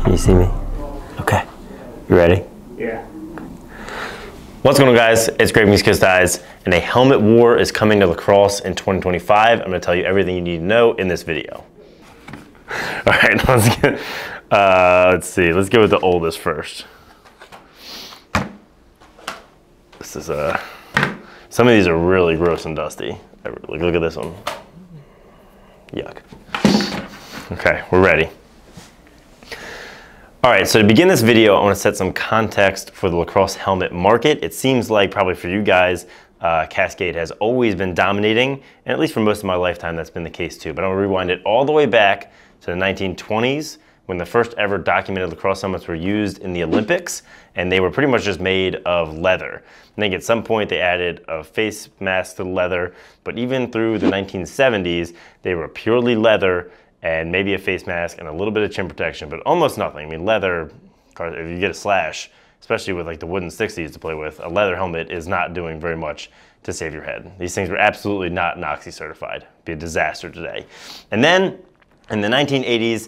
Can you see me? Okay. You ready? Yeah. What's going on, guys? It's Greg Eyes, and a helmet war is coming to Lacrosse in 2025. I'm going to tell you everything you need to know in this video. All right, let's see. Let's go with the oldest first. This is some of these are really gross and dusty. Look at this one. Yuck. Okay, we're ready. All right, so to begin this video, I want to set some context for the Lacrosse helmet market. It seems like probably for you guys, Cascade has always been dominating, and at least for most of my lifetime, that's been the case too. But I'm gonna rewind it all the way back to the 1920s, when the first ever documented lacrosse helmets were used in the Olympics, and they were pretty much just made of leather. I think at some point they added a face mask to the leather, but even through the 1970s, they were purely leather and maybe a face mask and a little bit of chin protection, but almost nothing. I mean, leather, if you get a slash, especially with like the wooden sticks they used to play with, a leather helmet is not doing very much to save your head. These things were absolutely not NOXI certified. It'd be a disaster today. And then in the 1980s,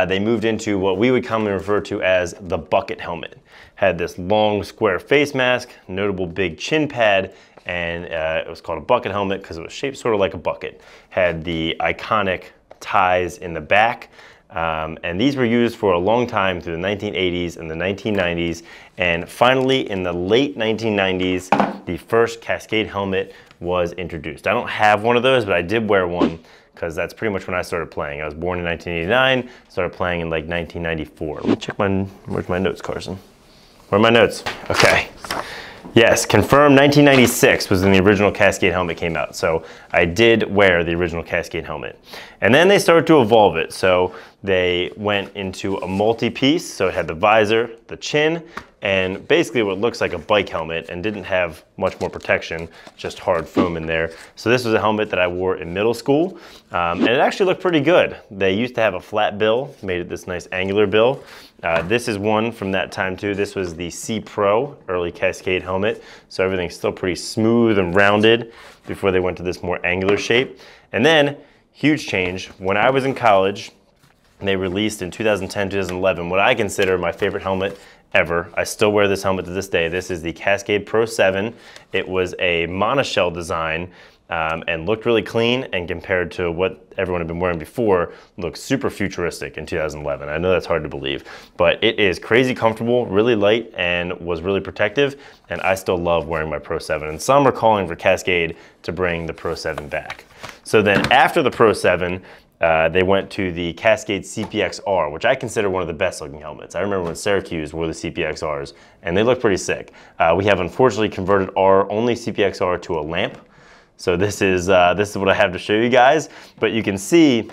they moved into what we would commonly refer to as the bucket helmet. Had this long square face mask, notable big chin pad, and it was called a bucket helmet because it was shaped sort of like a bucket. Had the iconic ties in the back, and these were used for a long time through the 1980s and the 1990s, and finally in the late 1990s the first Cascade helmet was introduced. I don't have one of those, but I did wear one because that's pretty much when I started playing. I was born in 1989, started playing in like 1994. Let me check where's my notes, Carson? Where are my notes? Okay. Yes, confirmed 1996 was when the original Cascade helmet came out. So I did wear the original Cascade helmet. And then they started to evolve it. So they went into a multi-piece. So it had the visor, the chin, and basically what looks like a bike helmet and didn't have much more protection, just hard foam in there. So this was a helmet that I wore in middle school, and it actually looked pretty good. They used to have a flat bill, made it this nice angular bill. This is one from that time too. This was the C Pro, early Cascade helmet. So everything's still pretty smooth and rounded before they went to this more angular shape. And then, huge change, when I was in college, they released in 2010, 2011, what I consider my favorite helmet ever. I still wear this helmet to this day. This is the Cascade Pro 7. It was a monoshell design and looked really clean, and compared to what everyone had been wearing before, looked super futuristic in 2011. I know that's hard to believe, but it is crazy comfortable, really light, and was really protective, and I still love wearing my Pro 7. And some are calling for Cascade to bring the Pro 7 back. So then after the Pro 7, they went to the Cascade CPX-R, which I consider one of the best looking helmets. I remember when Syracuse wore the CPX-Rs, and they look pretty sick. We have unfortunately converted our only CPX-R to a lamp. So this is what I have to show you guys. But you can see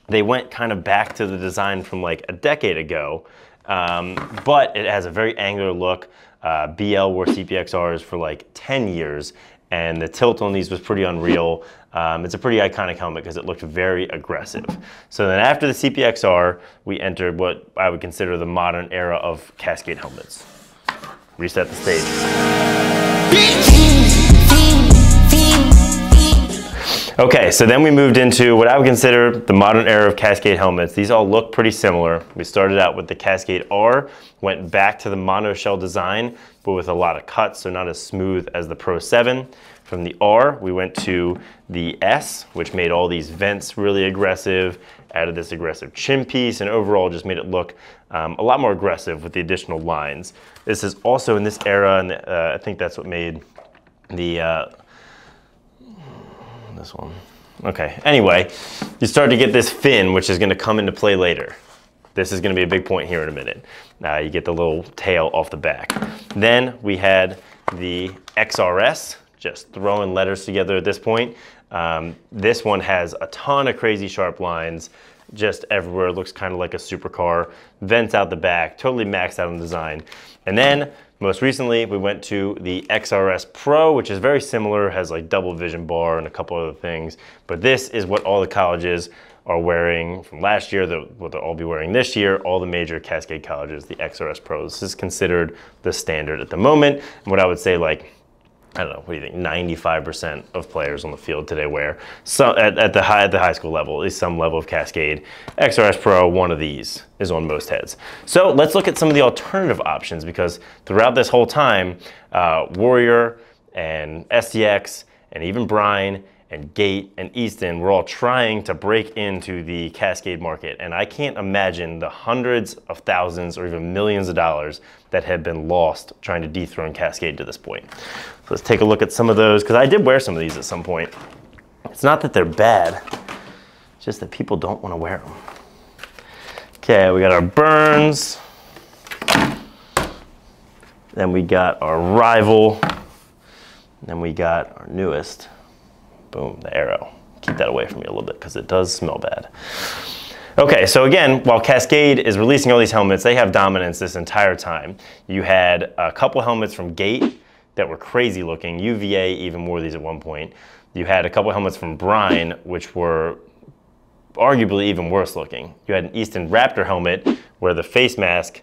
they went kind of back to the design from like a decade ago, but it has a very angular look. BL wore CPX-Rs for like 10 years, and the tilt on these was pretty unreal. It's a pretty iconic helmet because it looked very aggressive. So then after the CPX-R, we entered what I would consider the modern era of Cascade helmets. Reset the stage. Okay, so then we moved into what I would consider the modern era of Cascade helmets. These all look pretty similar. We started out with the Cascade R, went back to the monoshell design, but with a lot of cuts, so not as smooth as the Pro 7. From the R, we went to the S, which made all these vents really aggressive, added this aggressive chin piece, and overall just made it look a lot more aggressive with the additional lines. This is also in this era, and I think that's what made the this one. Okay, anyway, you start to get this fin, which is gonna come into play later. This is gonna be a big point here in a minute. You get the little tail off the back. Then we had the XRS, just throwing letters together at this point. This one has a ton of crazy sharp lines just everywhere. It looks kind of like a supercar. Vents out the back, totally maxed out on design. And then most recently, we went to the XRS Pro, which is very similar, has like double vision bar and a couple other things. But this is what all the colleges are wearing from last year, what they'll all be wearing this year, all the major Cascade colleges, the XRS Pros. This is considered the standard at the moment. And what I would say, like, I don't know, what do you think? 95% of players on the field today wear some at the high school level, at least some level of Cascade. XRS Pro, one of these is on most heads. So let's look at some of the alternative options, because throughout this whole time, Warrior and STX and even Brine and Gate and Easton were all trying to break into the Cascade market. And I can't imagine the hundreds of thousands or even millions of dollars that have been lost trying to dethrone Cascade to this point. So let's take a look at some of those, because I did wear some of these at some point. It's not that they're bad, it's just that people don't want to wear them. Okay, we got our Burns. Then we got our Rival. Then we got our newest. Boom, the Arrow. Keep that away from me a little bit because it does smell bad. Okay, so again, while Cascade is releasing all these helmets, they have dominance this entire time. You had a couple helmets from Gate that were crazy looking. UVA even wore these at one point. You had a couple helmets from Brine, which were arguably even worse looking. You had an Easton Raptor helmet where the face mask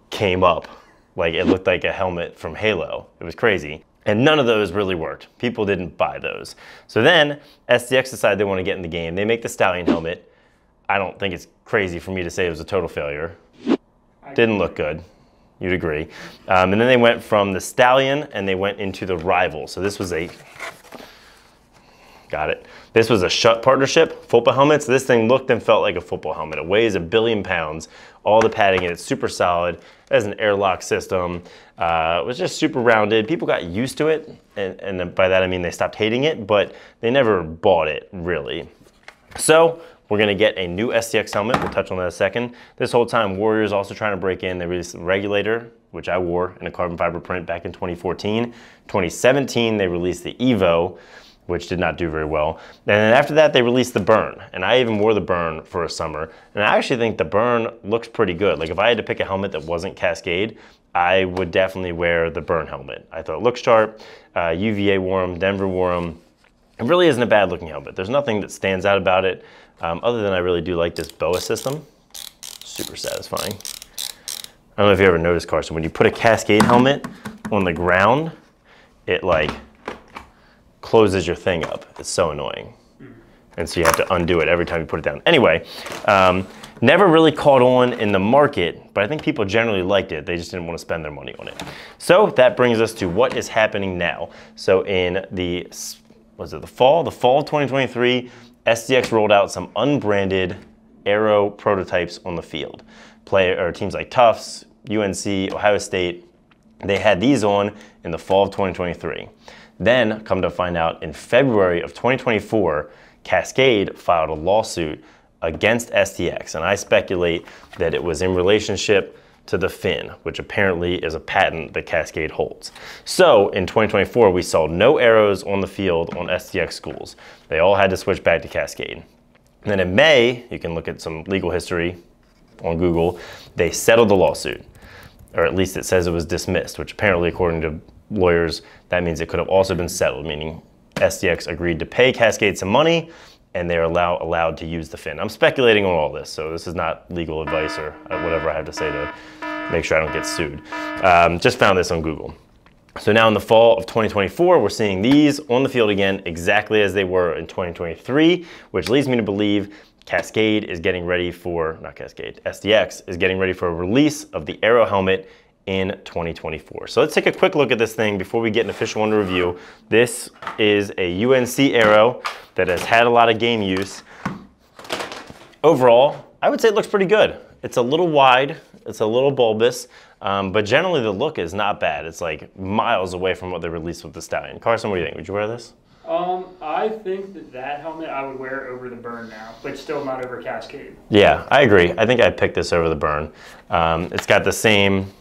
came up. Like it looked like a helmet from Halo. It was crazy. And none of those really worked. People didn't buy those. So then STX decided they want to get in the game. They make the Stallion helmet. I don't think it's crazy for me to say it was a total failure. Didn't look good. You'd agree. And then they went from the Stallion and they went into the Rival. So this was a, got it. This was a Schutt partnership, football helmets. This thing looked and felt like a football helmet. It weighs 1 billion pounds. All the padding in it's super solid. It has an airlock system. It was just super rounded. People got used to it, and by that I mean they stopped hating it, but they never bought it, really. So we're gonna get a new STX helmet. We'll touch on that in a second. This whole time, Warrior's also trying to break in. They released the Regulator, which I wore in a carbon fiber print back in 2014. 2017, they released the Evo, which did not do very well. And then after that, they released the Burn. And I even wore the Burn for a summer. And I actually think the Burn looks pretty good. Like if I had to pick a helmet that wasn't Cascade, I would definitely wear the Burn helmet. I thought it looked sharp. UVA wore them, Denver wore them. It really isn't a bad looking helmet. There's nothing that stands out about it, other than I really do like this BOA system. Super satisfying. I don't know if you ever noticed, Carson, when you put a Cascade helmet on the ground, it like closes your thing up. It's so annoying. And so you have to undo it every time you put it down. Anyway, never really caught on in the market, but I think people generally liked it. They just didn't want to spend their money on it. So that brings us to what is happening now. So in the, the fall of 2023, STX rolled out some unbranded Aero prototypes on the field. Teams like Tufts, UNC, Ohio State, they had these on in the fall of 2023. Then, come to find out, in February of 2024, Cascade filed a lawsuit against STX, and I speculate that it was in relationship to the fin, which apparently is a patent that Cascade holds. So, in 2024, we saw no arrows on the field on STX schools. They all had to switch back to Cascade. And then in May, you can look at some legal history on Google, they settled the lawsuit, or at least it says it was dismissed, which apparently, according to lawyers, that means it could have also been settled, meaning STX agreed to pay Cascade some money and they're allowed to use the fin. I'm speculating on all this, so this is not legal advice or whatever I have to say to make sure I don't get sued. Just found this on Google. So now in the fall of 2024, we're seeing these on the field again exactly as they were in 2023, which leads me to believe Cascade is getting ready for, not Cascade, STX is getting ready for a release of the Aero helmet in 2024. So let's take a quick look at this thing before we get an official one to review. This is a UNC Aero that has had a lot of game use. Overall, I would say it looks pretty good. It's a little wide, it's a little bulbous, but generally the look is not bad. It's like miles away from what they released with the Stallion. Carson, what do you think? Would you wear this? I think that helmet I would wear over the Burn now, but still not over Cascade. Yeah, I agree. I think I'd pick this over the Burn. It's got the same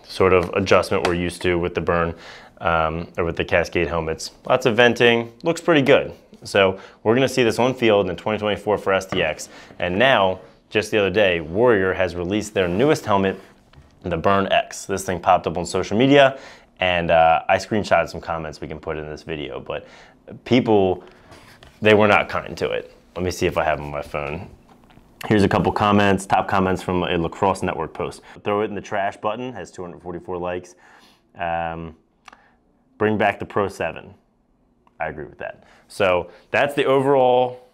sort of adjustment we're used to with the Burn or with the Cascade helmets. Lots of venting, looks pretty good. So we're gonna see this on field in 2024 for STX. And now, just the other day, Warrior has released their newest helmet, the Burn X. This thing popped up on social media and I screenshotted some comments we can put in this video, but people, they were not kind to it. Let me see if I have them on my phone. Here's a couple comments, top comments from a Lacrosse Network post. Throw it in the trash button, has 244 likes. bring back the Pro 7. I agree with that. So that's the overall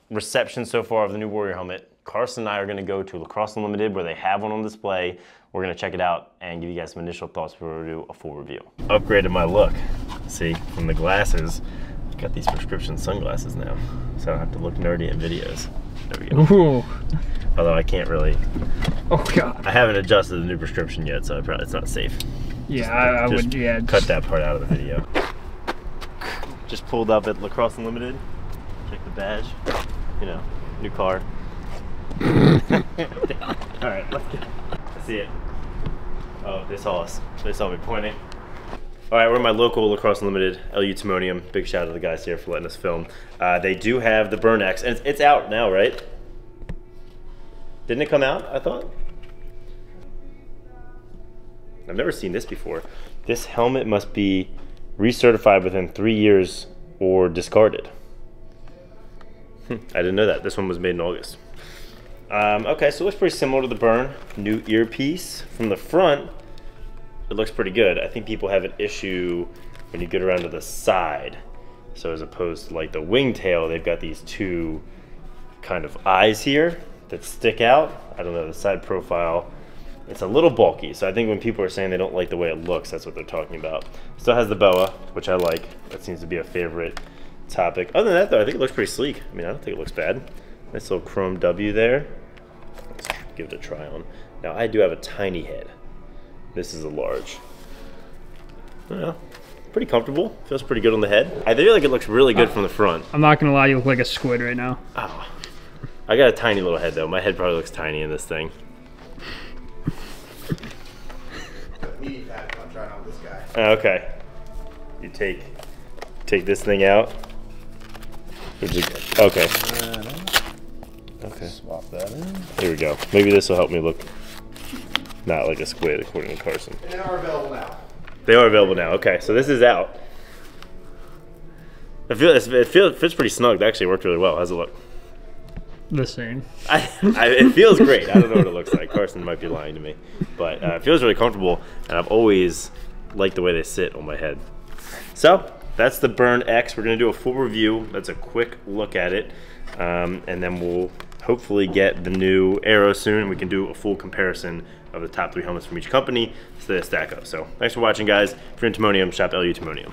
reception so far of the new Warrior helmet. Carson and I are going to go to Lacrosse Unlimited where they have one on display. We're going to check it out and give you guys some initial thoughts before we do a full review. Upgraded my look. See, from the glasses, I've got these prescription sunglasses now, so I don't have to look nerdy in videos. There we go. Ooh. Although I can't really. Oh God. I haven't adjusted the new prescription yet, so it's not safe. Yeah, I would. Yeah. Cut that part out of the video. Just pulled up at Lacrosse Unlimited. Check the badge. You know, new car. All right, let's go. I see it. Oh, they saw us. They saw me pointing. All right, we're in my local Lacrosse Unlimited, LU Timonium. Big shout out to the guys here for letting us film. They do have the Burn X, and it's out now, right? Didn't it come out, I thought? I've never seen this before. This helmet must be recertified within 3 years or discarded. I didn't know that. This one was made in August. Okay, so it looks pretty similar to the Burn. New earpiece. From the front, it looks pretty good. I think people have an issue when you get around to the side. So as opposed to like the wingtail, they've got these two kind of eyes here that stick out. I don't know, the side profile. It's a little bulky, so I think when people are saying they don't like the way it looks, that's what they're talking about. Still has the boa, which I like. That seems to be a favorite topic. Other than that, though, I think it looks pretty sleek. I mean, I don't think it looks bad. Nice little chrome W there. Let's give it a try on. Now, I do have a tiny head. This is a large. I don't know. Pretty comfortable. Feels pretty good on the head. I feel like it looks really good from the front. I'm not gonna lie, you look like a squid right now. Oh. I got a tiny little head, though. My head probably looks tiny in this thing. I'm trying out this guy. Okay. You take this thing out. Okay. Okay. Swap that in. Here we go. Maybe this will help me look not like a squid, according to Carson. And they are available now. They are available now. Okay, so this is out. It fits pretty snug. It actually worked really well. How's it look? The same. It feels great. I don't know what it looks like. Carson might be lying to me, but it feels really comfortable, and I've always liked the way they sit on my head. So that's the Burn X. We're gonna do a full review. That's a quick look at it, and then we'll hopefully get the new Aero soon, and we can do a full comparison of the top 3 helmets from each company so they stack up. So thanks for watching, guys. If you're in Timonium, shop LU Timonium.